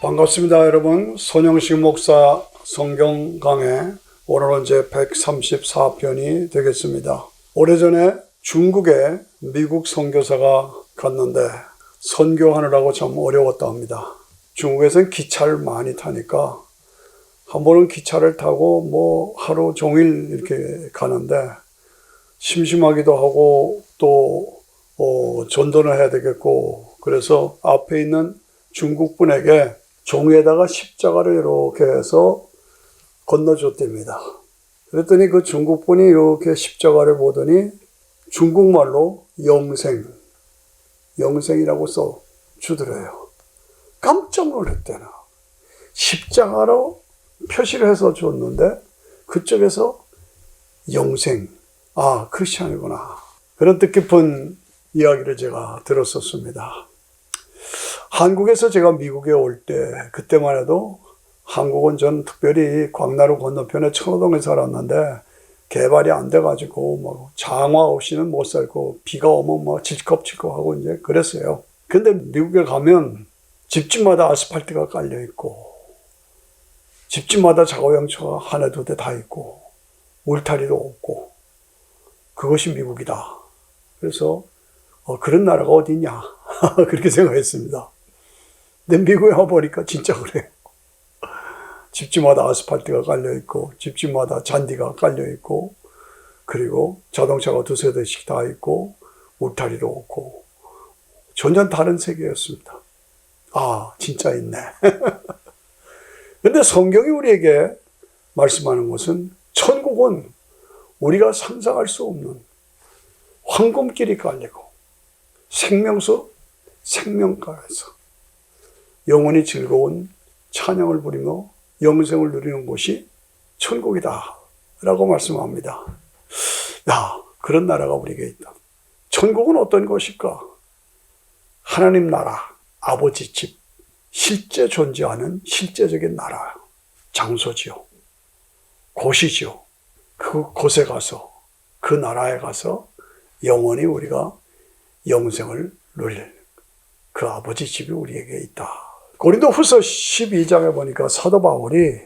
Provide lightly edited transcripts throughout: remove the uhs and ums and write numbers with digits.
반갑습니다, 여러분. 손영식 목사 성경 강해 오늘은 제 134편이 되겠습니다. 오래전에 중국에 미국 선교사가 갔는데 선교하느라고 참 어려웠다 합니다. 중국에서는 기차를 많이 타니까 한 번은 기차를 타고 하루 종일 이렇게 가는데 심심하기도 하고 또 전도를 해야 되겠고, 그래서 앞에 있는 중국 분에게 종이에다가 십자가를 이렇게 해서 건너줬답니다. 그랬더니 그 중국 분이 이렇게 십자가를 보더니 중국말로 영생이라고 써 주더래요. 깜짝 놀랐대나. 십자가로 표시를 해서 줬는데 그쪽에서 영생, 크리스찬이구나. 그런 뜻깊은 이야기를 제가 들었었습니다. 한국에서 제가 미국에 올 때, 그때만 해도 한국은 전 특별히 광나루 건너편에 천호동에 살았는데 개발이 안 돼가지고 장화 없이는 못 살고 비가 오면 질컥질컥하고 이제 그랬어요. 근데 미국에 가면 집집마다 아스팔트가 깔려 있고 집집마다 작업용처가 하나 두 대 다 있고 울타리도 없고 그것이 미국이다. 그래서 그런 나라가 어디 있냐 그렇게 생각했습니다. 근데 미국에 와보니까 진짜 그래요. 집집마다 아스팔트가 깔려있고 집집마다 잔디가 깔려있고 그리고 자동차가 두세 대씩 다 있고 울타리도 없고 전혀 다른 세계였습니다. 진짜 있네. 근데 성경이 우리에게 말씀하는 것은 천국은 우리가 상상할 수 없는 황금길이 깔리고 생명가에서 영원히 즐거운 찬양을 부리며 영생을 누리는 곳이 천국이다 라고 말씀합니다. 그런 나라가 우리에게 있다. 천국은 어떤 것일까? 하나님 나라, 아버지 집, 실제 존재하는 실제적인 나라, 장소지요. 곳이지요. 그곳에 가서, 그 나라에 가서 영원히 우리가 영생을 누릴 그 아버지 집이 우리에게 있다. 고린도후서 12장에 보니까 사도 바울이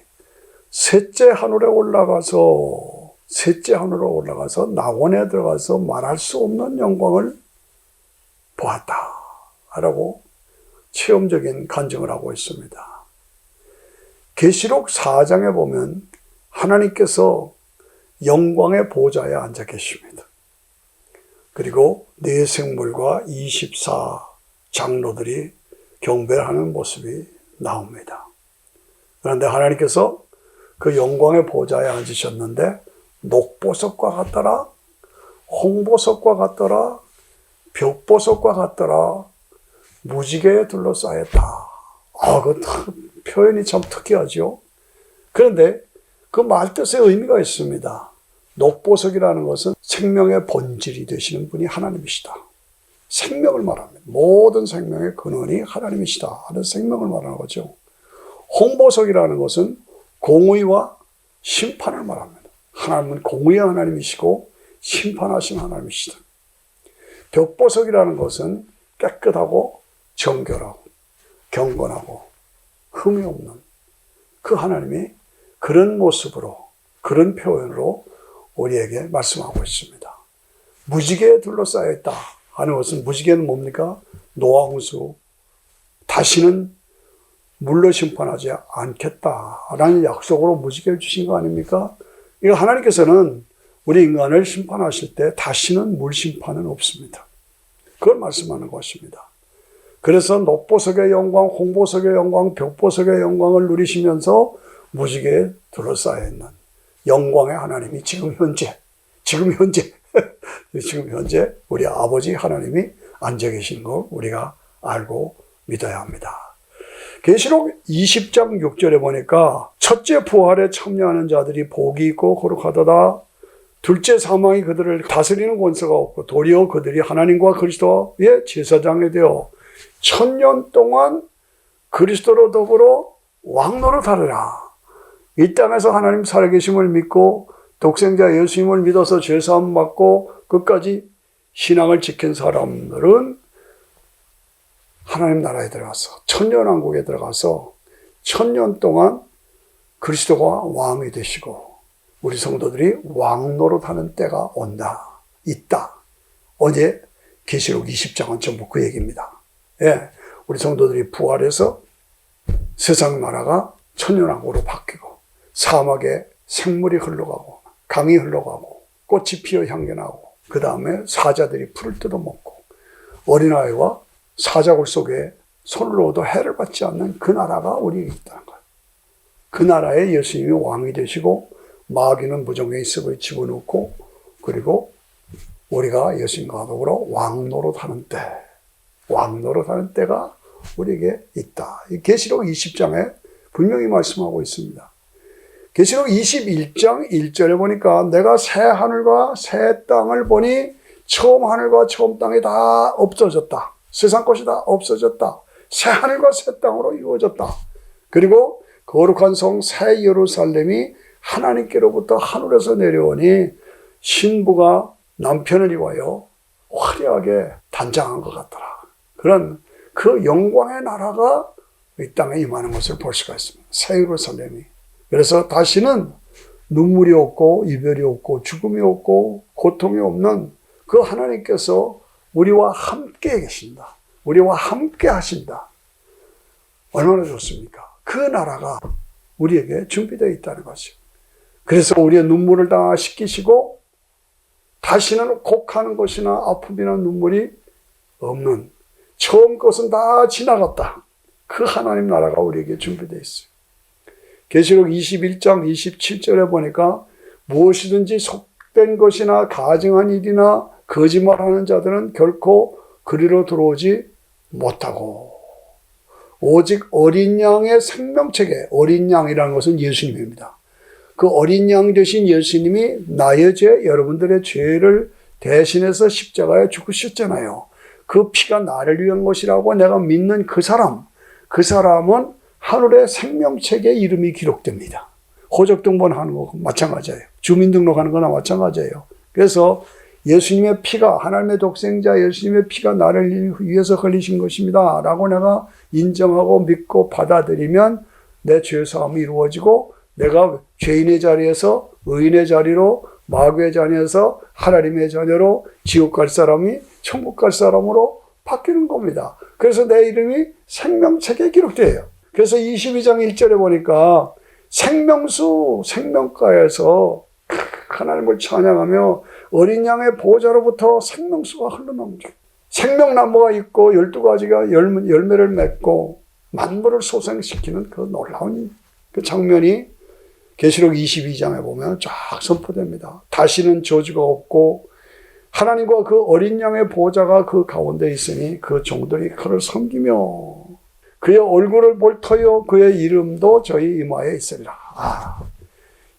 셋째 하늘에 올라가서 낙원에 들어가서 말할 수 없는 영광을 보았다 라고 체험적인 간증을 하고 있습니다. 계시록 4장에 보면 하나님께서 영광의 보좌에 앉아 계십니다. 그리고 네 생물과 24 장로들이 경배를 하는 모습이 나옵니다. 그런데 하나님께서 그 영광의 보좌에 앉으셨는데 녹보석과 같더라, 홍보석과 같더라, 벽보석과 같더라, 무지개에 둘러싸였다. 그 표현이 참 특이하죠. 그런데 그 말뜻에 의미가 있습니다. 녹보석이라는 것은 생명의 본질이 되시는 분이 하나님이시다. 생명을 말합니다. 모든 생명의 근원이 하나님이시다 하는 생명을 말하는 거죠. 홍보석이라는 것은 공의와 심판을 말합니다. 하나님은 공의의 하나님이시고 심판하신 하나님이시다. 벽보석이라는 것은 깨끗하고 정결하고 경건하고 흠이 없는 그 하나님이 그런 모습으로, 그런 표현으로 우리에게 말씀하고 있습니다. 무지개에 둘러싸여 있다 하는 것은, 무지개는 뭡니까? 노아 홍수, 다시는 물로 심판하지 않겠다라는 약속으로 무지개를 주신 거 아닙니까? 이거 하나님께서는 우리 인간을 심판하실 때 다시는 물 심판은 없습니다. 그걸 말씀하는 것입니다. 그래서 녹보석의 영광, 홍보석의 영광, 벽보석의 영광을 누리시면서 무지개에 둘러싸여 있는 영광의 하나님이 지금 현재 우리 아버지 하나님이 앉아 계신 걸 우리가 알고 믿어야 합니다. 계시록 20장 6절에 보니까 첫째 부활에 참여하는 자들이 복이 있고 거룩하도다. 둘째 사망이 그들을 다스리는 권세가 없고 도리어 그들이 하나님과 그리스도의 제사장이 되어 1000년 동안 그리스도로 더불어 왕노릇하리라. 이 땅에서 하나님 살아계심을 믿고 독생자 예수님을 믿어서 죄사함 받고 끝까지 신앙을 지킨 사람들은 하나님 나라에 들어가서 천년왕국에 들어가서 천년 동안 그리스도가 왕이 되시고 우리 성도들이 왕 노릇하는 때가 온다, 있다. 어제 계시록 20장은 전부 그 얘기입니다. 예, 우리 성도들이 부활해서 세상 나라가 천년왕국으로 바뀌고 사막에 생물이 흘러가고 강이 흘러가고 꽃이 피어 향기나고 그 다음에 사자들이 풀을 뜯어먹고 어린아이와 사자굴 속에 손을 넣어도 해를 받지 않는 그 나라가 우리에게 있다는 거예요. 그 나라에 예수님이 왕이 되시고 마귀는 무정의 습을 집어넣고 그리고 우리가 예수님과 더불어 왕 노릇하는 때, 왕 노릇하는 때가 우리에게 있다. 이 계시록 20장에 분명히 말씀하고 있습니다. 계시록 21장 1절에 보니까 내가 새 하늘과 새 땅을 보니 처음 하늘과 처음 땅이 다 없어졌다. 세상 것이 다 없어졌다. 새 하늘과 새 땅으로 이루어졌다. 그리고 거룩한 성 새 예루살렘이 하나님께로부터 하늘에서 내려오니 신부가 남편을 입어요 화려하게 단장한 것 같더라. 그런 그 영광의 나라가 이 땅에 임하는 것을 볼 수가 있습니다. 새 예루살렘이. 그래서 다시는 눈물이 없고 이별이 없고 죽음이 없고 고통이 없는 그 하나님께서 우리와 함께 계신다. 우리와 함께 하신다. 얼마나 좋습니까? 그 나라가 우리에게 준비되어 있다는 거죠. 그래서 우리의 눈물을 다 씻기시고 다시는 곡하는 것이나 아픔이나 눈물이 없는 처음 것은 다 지나갔다. 그 하나님 나라가 우리에게 준비되어 있어요. 계시록 21장 27절에 보니까 무엇이든지 속된 것이나 가증한 일이나 거짓말하는 자들은 결코 그리로 들어오지 못하고 오직 어린 양의 생명책에, 어린 양이라는 것은 예수님입니다. 그 어린 양 되신 예수님이 나의 죄, 여러분들의 죄를 대신해서 십자가에 죽으셨잖아요. 그 피가 나를 위한 것이라고 내가 믿는 그 사람은 하늘의 생명책에 이름이 기록됩니다. 호적등본하는 거 마찬가지예요. 주민등록하는 거나 마찬가지예요. 그래서 예수님의 피가, 하나님의 독생자 예수님의 피가 나를 위해서 흘리신 것입니다 라고 내가 인정하고 믿고 받아들이면 내 죄사함이 이루어지고 내가 죄인의 자리에서 의인의 자리로, 마귀의 자리에서 하나님의 자녀로, 지옥 갈 사람이 천국 갈 사람으로 바뀌는 겁니다. 그래서 내 이름이 생명책에 기록돼요. 그래서 22장 1절에 보니까 생명수, 생명가에서 하나님을 찬양하며 어린 양의 보호자로부터 생명수가 흘러나옵니다. 생명나무가 있고 12가지가 열매를 맺고 만물을 소생시키는 그 놀라운 그 장면이 계시록 22장에 보면 쫙 선포됩니다. 다시는 저주가 없고 하나님과 그 어린 양의 보호자가 그 가운데 있으니 그 종들이 그를 섬기며 그의 얼굴을 볼 터여 그의 이름도 저희 이마에 있으리라.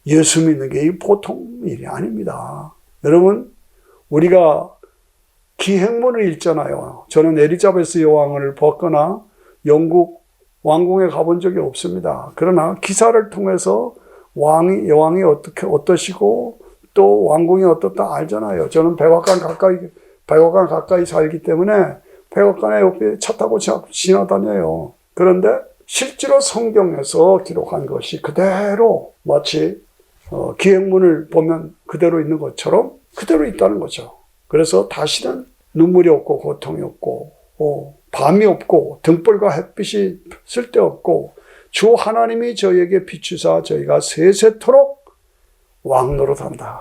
예수 믿는 게 보통 일이 아닙니다. 여러분, 우리가 기행문을 읽잖아요. 저는 엘리자베스 여왕을 봤거나 영국 왕궁에 가본 적이 없습니다. 그러나 기사를 통해서 여왕이 어떠시고 또 왕궁이 어떻다 알잖아요. 저는 백악관 가까이 살기 때문에 백악관에 옆에 차 타고 지나다녀요. 그런데 실제로 성경에서 기록한 것이 그대로 마치 기행문을 보면 그대로 있는 것처럼 그대로 있다는 거죠. 그래서 다시는 눈물이 없고 고통이 없고 밤이 없고 등불과 햇빛이 쓸데없고 주 하나님이 저희에게 비추사 저희가 세세토록 왕노릇한다.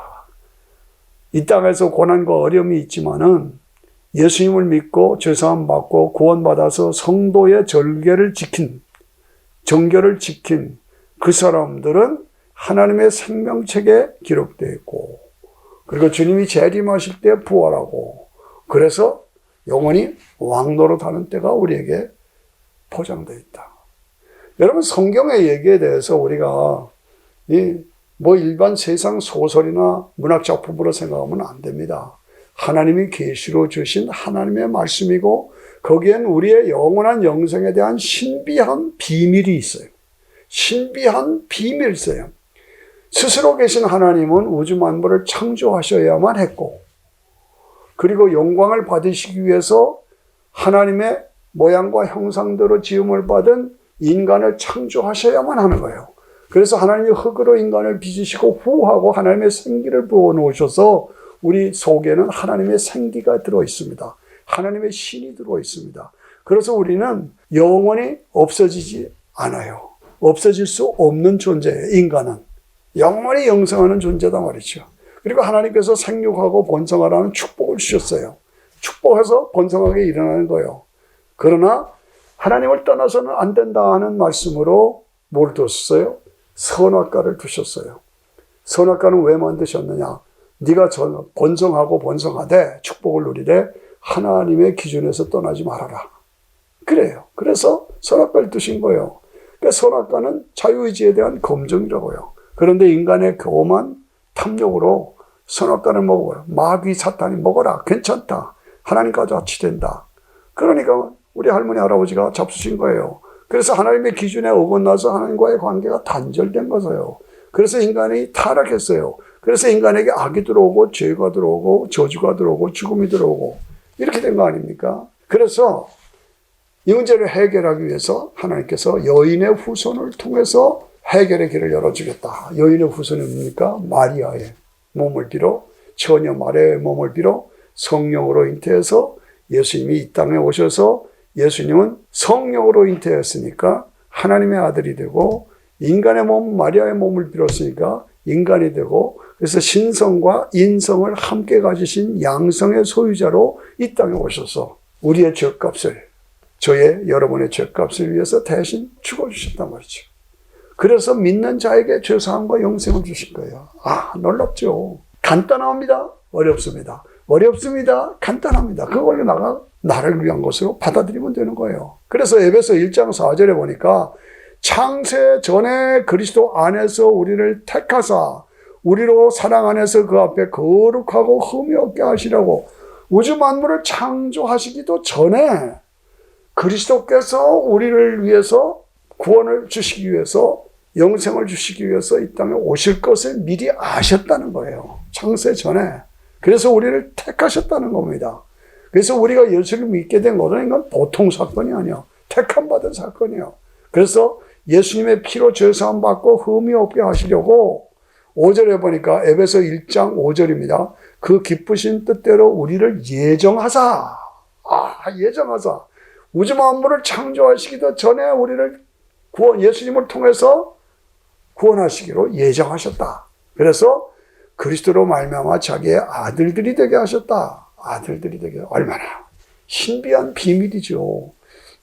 이 땅에서 고난과 어려움이 있지만은 예수님을 믿고 죄사함 받고 구원받아서 성도의 정결을 지킨 그 사람들은 하나님의 생명책에 기록되어 있고 그리고 주님이 재림하실 때 부활하고 그래서 영원히 왕노릇하는 때가 우리에게 포장되어 있다. 여러분, 성경의 얘기에 대해서 우리가 일반 세상 소설이나 문학작품으로 생각하면 안 됩니다. 하나님이 계시로 주신 하나님의 말씀이고 거기엔 우리의 영원한 영생에 대한 신비한 비밀이 있어요. 신비한 비밀이 있어요. 스스로 계신 하나님은 우주 만물을 창조하셔야만 했고 그리고 영광을 받으시기 위해서 하나님의 모양과 형상대로 지음을 받은 인간을 창조하셔야만 하는 거예요. 그래서 하나님이 흙으로 인간을 빚으시고 후하고 하나님의 생기를 부어놓으셔서 우리 속에는 하나님의 생기가 들어있습니다. 하나님의 신이 들어있습니다. 그래서 우리는 영원히 없어지지 않아요. 없어질 수 없는 존재예요. 인간은 영원히 영생하는 존재다 말이죠. 그리고 하나님께서 생육하고 번성하라는 축복을 주셨어요. 축복해서 번성하게 일어나는 거예요. 그러나 하나님을 떠나서는 안 된다 하는 말씀으로 뭘 뒀어요? 선악과를 두셨어요. 선악과는 왜 만드셨느냐? 네가 번성하고 번성하되 축복을 누리되 하나님의 기준에서 떠나지 말아라. 그래요. 그래서 선악과를 두신 거예요. 그러니까 선악과는 자유의지에 대한 검증이라고요. 그런데 인간의 교만 탐욕으로 선악과를 먹어라. 마귀 사탄이 먹어라. 괜찮다. 하나님과 같이 된다. 그러니까 우리 할머니 할아버지가 잡수신 거예요. 그래서 하나님의 기준에 어긋나서 하나님과의 관계가 단절된 거예요. 그래서 인간이 타락했어요. 그래서 인간에게 악이 들어오고 죄가 들어오고 저주가 들어오고 죽음이 들어오고 이렇게 된 거 아닙니까? 그래서 이 문제를 해결하기 위해서 하나님께서 여인의 후손을 통해서 해결의 길을 열어주겠다. 여인의 후손이 뭡니까? 마리아의 몸을 빌어 처녀 마리아의 몸을 빌어 성령으로 잉태해서 예수님이 이 땅에 오셔서 예수님은 성령으로 잉태했으니까 하나님의 아들이 되고 인간의 몸 마리아의 몸을 빌었으니까 인간이 되고 그래서 신성과 인성을 함께 가지신 양성의 소유자로 이 땅에 오셔서 우리의 죄값을 저의 여러분의 죄값을 위해서 대신 죽어주셨단 말이죠. 그래서 믿는 자에게 죄사함과 영생을 주실 거예요. 아, 놀랍죠. 간단합니다. 어렵습니다. 어렵습니다. 간단합니다. 그걸 나를 위한 것으로 받아들이면 되는 거예요. 그래서 에베소 1장 4절에 보니까 창세 전에 그리스도 안에서 우리를 택하사 우리로 사랑 안에서 그 앞에 거룩하고 흠이 없게 하시려고 우주 만물을 창조하시기도 전에 그리스도께서 우리를 위해서 구원을 주시기 위해서 영생을 주시기 위해서 이 땅에 오실 것을 미리 아셨다는 거예요. 창세 전에. 그래서 우리를 택하셨다는 겁니다. 그래서 우리가 예수를 믿게 된 것은 이건 보통 사건이 아니에요. 택함받은 사건이에요. 그래서 예수님의 피로 죄사함 받고 흠이 없게 하시려고 5절에 보니까 에베소 1장 5절입니다. 그 기쁘신 뜻대로 우리를 예정하사. 예정하사. 우주 만물을 창조하시기도 전에 우리를 예수님을 통해서 구원하시기로 예정하셨다. 그래서 그리스도로 말미암아 자기의 아들들이 되게 하셨다. 아들들이 되게 얼마나 신비한 비밀이죠.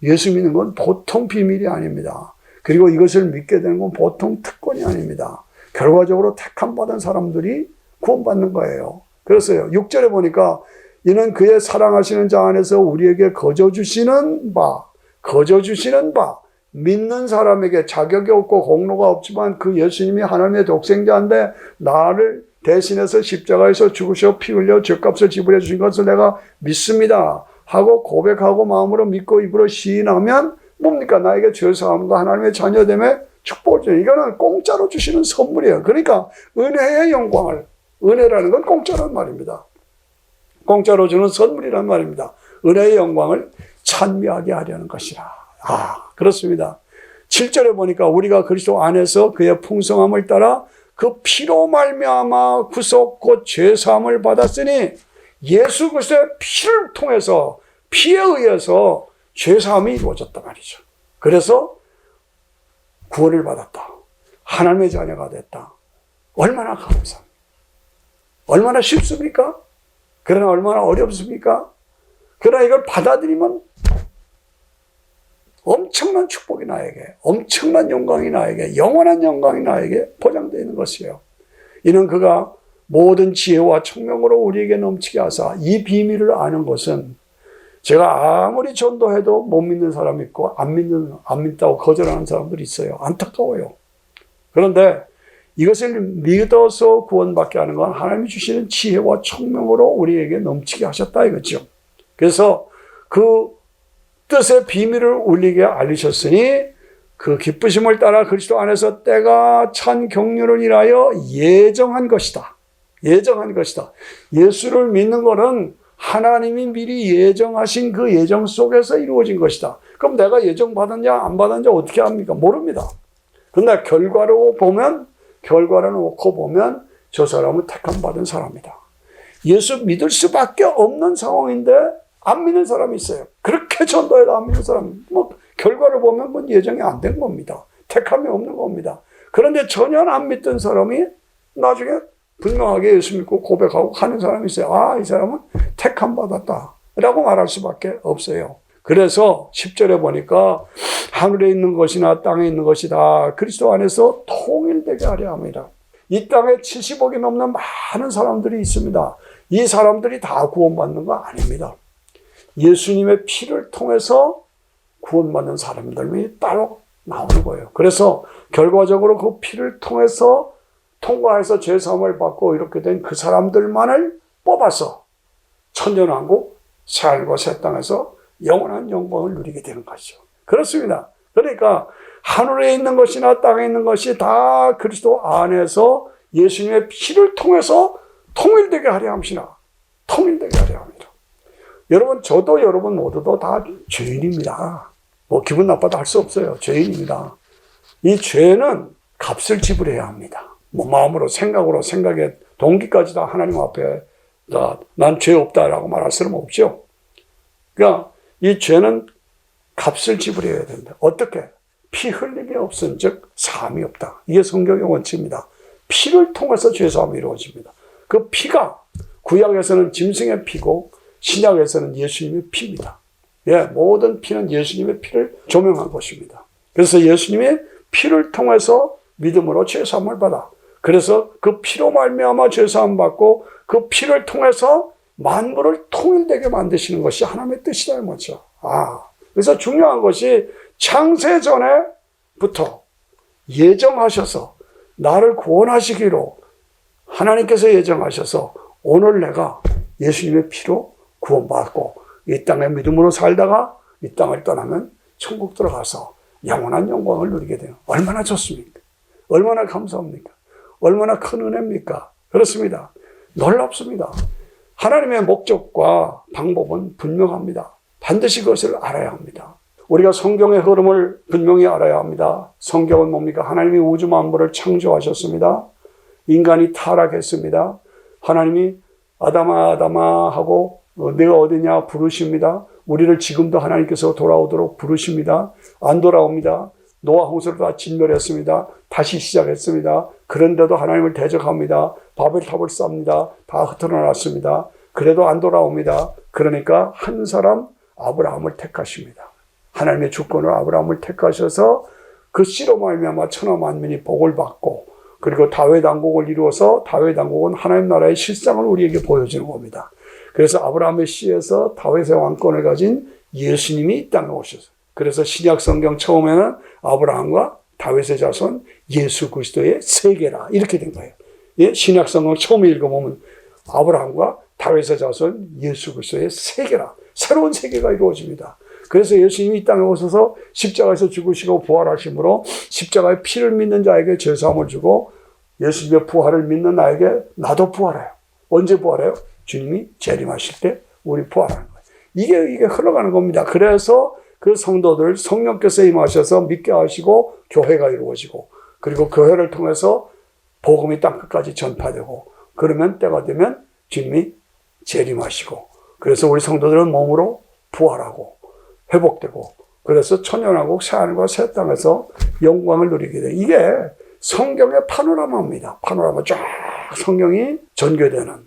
예수 믿는 건 보통 비밀이 아닙니다. 그리고 이것을 믿게 되는 건 보통 특권이 아닙니다. 결과적으로 택함받은 사람들이 구원받는 거예요. 그래서요 6절에 보니까 이는 그의 사랑하시는 자 안에서 우리에게 거저 주시는 바 믿는 사람에게 자격이 없고 공로가 없지만 그 예수님이 하나님의 독생자인데 나를 대신해서 십자가에서 죽으셔 피 흘려 죄값을 지불해 주신 것을 내가 믿습니다 하고 고백하고 마음으로 믿고 입으로 시인하면 뭡니까? 나에게 죄사함과 하나님의 자녀됨에 축복을 주는 이거는 공짜로 주시는 선물이에요. 그러니까 은혜의 영광을 은혜라는 건 공짜란 말입니다. 공짜로 주는 선물이란 말입니다. 은혜의 영광을 찬미하게 하려는 것이라. 그렇습니다. 7절에 보니까 우리가 그리스도 안에서 그의 풍성함을 따라 그 피로 말미암아 구속 곧 죄사함을 받았으니 예수 그리스도의 피를 통해서 피에 의해서 죄사함이 이루어졌단 말이죠. 그래서 구원을 받았다. 하나님의 자녀가 됐다. 얼마나 감사합니다. 얼마나 쉽습니까? 그러나 얼마나 어렵습니까? 그러나 이걸 받아들이면 엄청난 축복이 나에게, 엄청난 영광이 나에게, 영원한 영광이 나에게 보장되어 있는 것이에요. 이는 그가 모든 지혜와 총명으로 우리에게 넘치게 하사 이 비밀을 아는 것은 제가 아무리 전도해도 못 믿는 사람이 있고 안 믿다고 거절하는 사람들이 있어요. 안타까워요. 그런데 이것을 믿어서 구원받게 하는 건 하나님이 주시는 지혜와 총명으로 우리에게 넘치게 하셨다 이거죠. 그래서 그 뜻의 비밀을 우리에게 알리셨으니 그 기쁘심을 따라 그리스도 안에서 때가 찬 경륜을 인하여 예정한 것이다. 예정한 것이다. 예수를 믿는 것은 하나님이 미리 예정하신 그 예정 속에서 이루어진 것이다. 그럼 내가 예정 받았냐 안 받았냐 어떻게 합니까? 모릅니다. 그런데 결과로 보면, 결과를 놓고 보면 저 사람은 택함 받은 사람이다. 예수 믿을 수밖에 없는 상황인데 안 믿는 사람이 있어요. 그렇게 전도해도 안 믿는 사람, 결과를 보면 예정이 안 된 겁니다. 택함이 없는 겁니다. 그런데 전혀 안 믿던 사람이 나중에 분명하게 예수 믿고 고백하고 하는 사람이 있어요. 아, 이 사람은 택함 받았다 라고 말할 수밖에 없어요. 그래서 10절에 보니까 하늘에 있는 것이나 땅에 있는 것이다 그리스도 안에서 통일되게 하려 합니다. 이 땅에 70억이 넘는 많은 사람들이 있습니다. 이 사람들이 다 구원받는 거 아닙니다. 예수님의 피를 통해서 구원받는 사람들이 따로 나오는 거예요. 그래서 결과적으로 그 피를 통해서 통과해서 죄사함을 받고 이렇게 된 그 사람들만을 뽑아서 천년왕국 새하늘과 새 땅에서 영원한 영광을 누리게 되는 것이죠. 그렇습니다. 그러니까 하늘에 있는 것이나 땅에 있는 것이 다 그리스도 안에서 예수님의 피를 통해서 통일되게 하려 함이나 통일되게 하려 합니다. 여러분, 저도 여러분 모두도 다 죄인입니다. 기분 나빠도 할 수 없어요. 죄인입니다. 이 죄는 값을 지불해야 합니다. 마음으로, 생각으로, 생각의 동기까지 다 하나님 앞에 난 죄 없다라고 말할 수는 없죠. 그러니까 이 죄는 값을 지불해야 된다. 어떻게? 피 흘림이 없은 즉 사함이 없다. 이게 성경의 원칙입니다. 피를 통해서 죄사함이 이루어집니다. 그 피가 구약에서는 짐승의 피고 신약에서는 예수님의 피입니다. 예, 모든 피는 예수님의 피를 조명한 것입니다. 그래서 예수님의 피를 통해서 믿음으로 죄사함을 받아. 그래서 그 피로 말미암아 죄사함 받고 그 피를 통해서 만물을 통일되게 만드시는 것이 하나님의 뜻이다 이 말이죠. 그래서 중요한 것이 창세 전에부터 예정하셔서 나를 구원하시기로 하나님께서 예정하셔서 오늘 내가 예수님의 피로 구원받고 이 땅에 믿음으로 살다가 이 땅을 떠나면 천국 들어가서 영원한 영광을 누리게 돼요. 얼마나 좋습니까? 얼마나 감사합니까? 얼마나 큰 은혜입니까? 그렇습니다. 놀랍습니다. 하나님의 목적과 방법은 분명합니다. 반드시 그것을 알아야 합니다. 우리가 성경의 흐름을 분명히 알아야 합니다. 성경은 뭡니까? 하나님이 우주 만물을 창조하셨습니다. 인간이 타락했습니다. 하나님이 아담아 아담아 하고 내가 어디냐 부르십니다. 우리를 지금도 하나님께서 돌아오도록 부르십니다. 안 돌아옵니다. 노아 홍수를 다 진멸했습니다. 다시 시작했습니다. 그런데도 하나님을 대적합니다. 바벨탑을 쌉니다. 다 흩어놨습니다. 그래도 안 돌아옵니다. 그러니까 한 사람 아브라함을 택하십니다. 하나님의 주권으로 아브라함을 택하셔서 그 씨로 말미암아 천하 만민이 복을 받고 그리고 다윗 왕국을 이루어서 다윗 왕국은 하나님 나라의 실상을 우리에게 보여주는 겁니다. 그래서 아브라함의 씨에서 다윗의 왕권을 가진 예수님이 이 땅에 오셨어요. 그래서 신약 성경 처음에는 아브라함과 다윗의 자손 예수 그리스도의 세계라 이렇게 된 거예요. 예? 신약 성경 처음 읽어보면 아브라함과 다윗의 자손 예수 그리스도의 세계라 새로운 세계가 이루어집니다. 그래서 예수님이 이 땅에 오셔서 십자가에서 죽으시고 부활하심으로 십자가의 피를 믿는 자에게 죄사함을 주고 예수님의 부활을 믿는 나에게 나도 부활해요. 언제 부활해요? 주님이 재림하실 때 우리 부활하는 거예요. 이게 흘러가는 겁니다. 그래서 그 성도들 성령께서 임하셔서 믿게 하시고 교회가 이루어지고 그리고 교회를 통해서 복음이 땅끝까지 전파되고 그러면 때가 되면 주님이 재림하시고 그래서 우리 성도들은 몸으로 부활하고 회복되고 그래서 천년왕국 새하늘과 새 땅에서 영광을 누리게 돼요. 이게 성경의 파노라마입니다. 파노라마 쫙 성경이 전개되는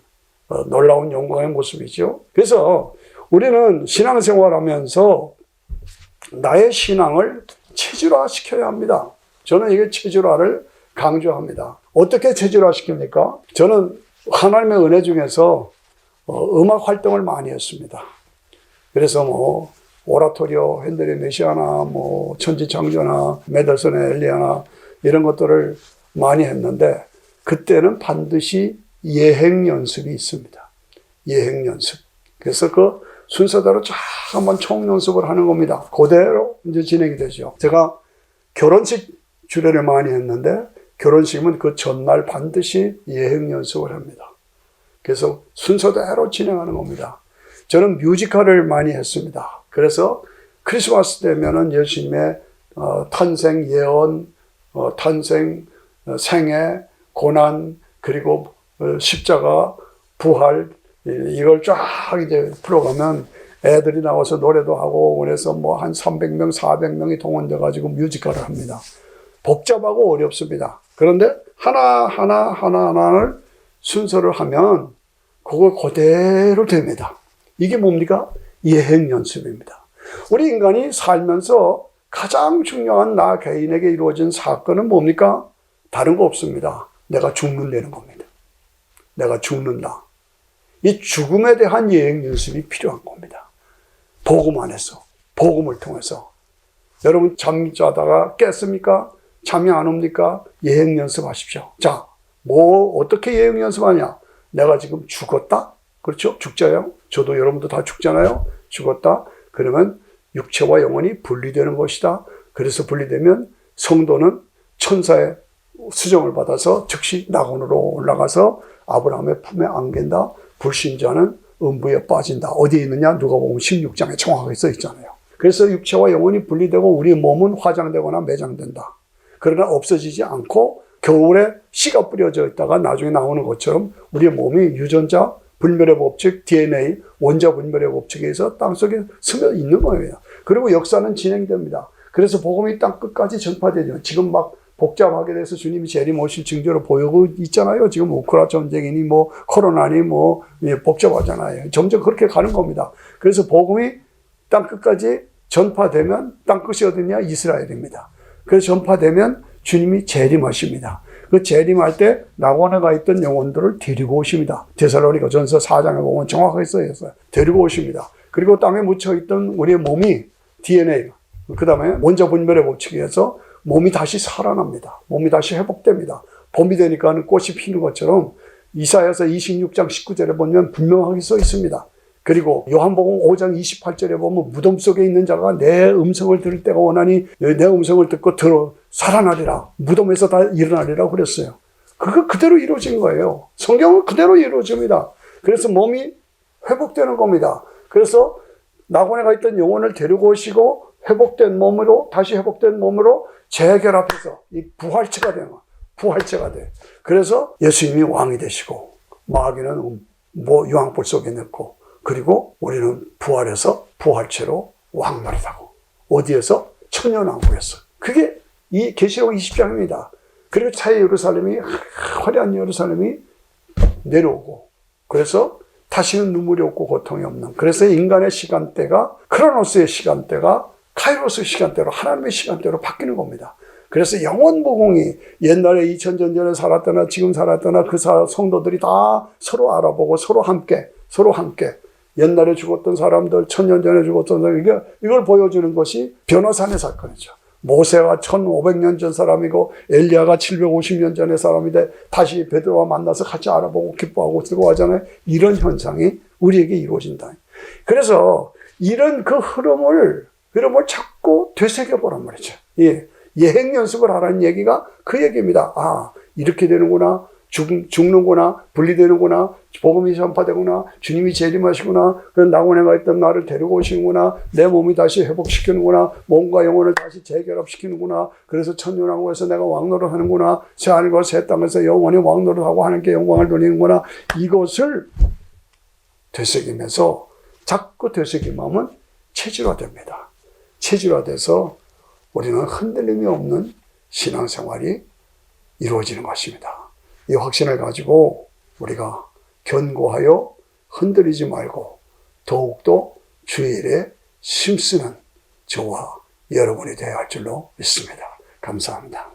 놀라운 영광의 모습이죠. 그래서 우리는 신앙생활하면서 나의 신앙을 체질화시켜야 합니다. 저는 이게 체질화를 강조합니다. 어떻게 체질화시킵니까? 저는 하나님의 은혜 중에서 음악 활동을 많이 했습니다. 그래서 오라토리오, 핸델의 메시아나, 천지창조나, 메들슨의 엘리야나 이런 것들을 많이 했는데 그때는 반드시 예행 연습이 있습니다. 예행 연습. 그래서 그 순서대로 쫙 한번 총 연습을 하는 겁니다. 그대로 이제 진행이 되죠. 제가 결혼식 주례를 많이 했는데 결혼식은 그 전날 반드시 예행 연습을 합니다. 그래서 순서대로 진행하는 겁니다. 저는 뮤지컬을 많이 했습니다. 그래서 크리스마스 되면은 예수님의 탄생 예언, 탄생, 생애, 고난, 그리고 십자가, 부활, 이걸 쫙 이제 풀어가면 애들이 나와서 노래도 하고 그래서 뭐 한 300명, 400명이 동원돼가지고 뮤지컬을 합니다. 복잡하고 어렵습니다. 그런데 하나하나를 순서를 하면 그거 그대로 됩니다. 이게 뭡니까? 예행 연습입니다. 우리 인간이 살면서 가장 중요한 나 개인에게 이루어진 사건은 뭡니까? 다른 거 없습니다. 내가 죽는다는 겁니다. 내가 죽는다. 이 죽음에 대한 예행 연습이 필요한 겁니다. 복음 안에서, 복음을 통해서. 여러분 잠자다가 깼습니까? 잠이 안 옵니까? 예행 연습하십시오. 자, 어떻게 예행 연습하냐? 내가 지금 죽었다? 그렇죠? 죽자요? 저도 여러분도 다 죽잖아요? 죽었다? 그러면 육체와 영혼이 분리되는 것이다. 그래서 분리되면 성도는 천사의 수정을 받아서 즉시 낙원으로 올라가서 아브라함의 품에 안긴다. 불신자는 음부에 빠진다. 어디에 있느냐? 누가복음 16장에 정확하게 써 있잖아요. 그래서 육체와 영혼이 분리되고 우리 몸은 화장되거나 매장된다. 그러나 없어지지 않고 겨울에 씨가 뿌려져 있다가 나중에 나오는 것처럼 우리의 몸이 유전자 불멸의 법칙, DNA, 원자 불멸의 법칙에 의해서 땅속에 스며 있는 거예요. 그리고 역사는 진행됩니다. 그래서 복음이 땅 끝까지 전파되죠. 지금 막 복잡하게 돼서 주님이 재림오실 징조로 보이고 있잖아요. 지금 우크라 전쟁이니 뭐 코로나니 뭐 복잡하잖아요. 점점 그렇게 가는 겁니다. 그래서 복음이 땅 끝까지 전파되면 땅 끝이 어디냐? 이스라엘입니다. 그래서 전파되면 주님이 재림하십니다. 그 재림할 때 낙원에 가 있던 영혼들을 데리고 오십니다. 데살로니가 전서 4장에 보면 정확하게 써 있어요. 데리고 오십니다. 그리고 땅에 묻혀있던 우리의 몸이 DNA, 그 다음에 원자 분별의 법칙에 의해서 몸이 다시 살아납니다. 몸이 다시 회복됩니다. 봄이 되니까는 꽃이 피는 것처럼 이사야서 26장 19절에 보면 분명하게 써 있습니다. 그리고 요한복음 5장 28절에 보면 무덤 속에 있는 자가 내 음성을 들을 때가 오나니 내 음성을 듣고 살아나리라. 무덤에서 다 일어나리라 그랬어요. 그거 그대로 이루어진 거예요. 성경은 그대로 이루어집니다. 그래서 몸이 회복되는 겁니다. 그래서 낙원에 가 있던 영혼을 데리고 오시고 다시 회복된 몸으로 재결합해서 이 부활체가 되는 거예요. 부활체가 돼. 그래서 예수님이 왕이 되시고 마귀는 유황불 속에 넣고 그리고 우리는 부활해서 부활체로 왕노릇하고 어디에서? 천년왕국에서. 그게 이 계시록 20장입니다. 그리고 새 예루살렘이 화려한 예루살렘이 내려오고 그래서 다시는 눈물이 없고 고통이 없는 그래서 인간의 시간대가 크로노스의 시간대가 카이로스 시간대로 하나님의 시간대로 바뀌는 겁니다. 그래서 영원 무궁이 옛날에 2000년 전에 살았거나 지금 살았거나 그 성도들이 다 서로 알아보고 서로 함께 옛날에 죽었던 사람들, 1000년 전에 죽었던 사람들, 이걸 보여주는 것이 변호산의 사건이죠. 모세가 1500년 전 사람이고 엘리야가 750년 전의 사람인데 다시 베드로와 만나서 같이 알아보고 기뻐하고 들어가잖아요. 이런 현상이 우리에게 이루어진다. 그래서 이런 그 흐름을 자꾸 되새겨보란 말이죠. 예. 예행 연습을 하라는 얘기가 그 얘기입니다. 아, 이렇게 되는구나. 죽는구나. 분리되는구나. 복음이 전파되구나. 주님이 재림하시구나. 그런 낙원에 가 있던 나를 데리고 오시는구나. 내 몸이 다시 회복시키는구나. 몸과 영혼을 다시 재결합시키는구나. 그래서 천년왕국에서 내가 왕노릇 하는구나. 새 하늘과 새 땅에서 영원히 왕노릇하고 하나님께 영광을 돌리는구나. 이것을 되새기면서 자꾸 되새김하면 체질화됩니다. 체질화돼서 우리는 흔들림이 없는 신앙생활이 이루어지는 것입니다. 이 확신을 가지고 우리가 견고하여 흔들리지 말고 더욱더 주의 일에 힘쓰는 저와 여러분이 되어야 할 줄로 믿습니다. 감사합니다.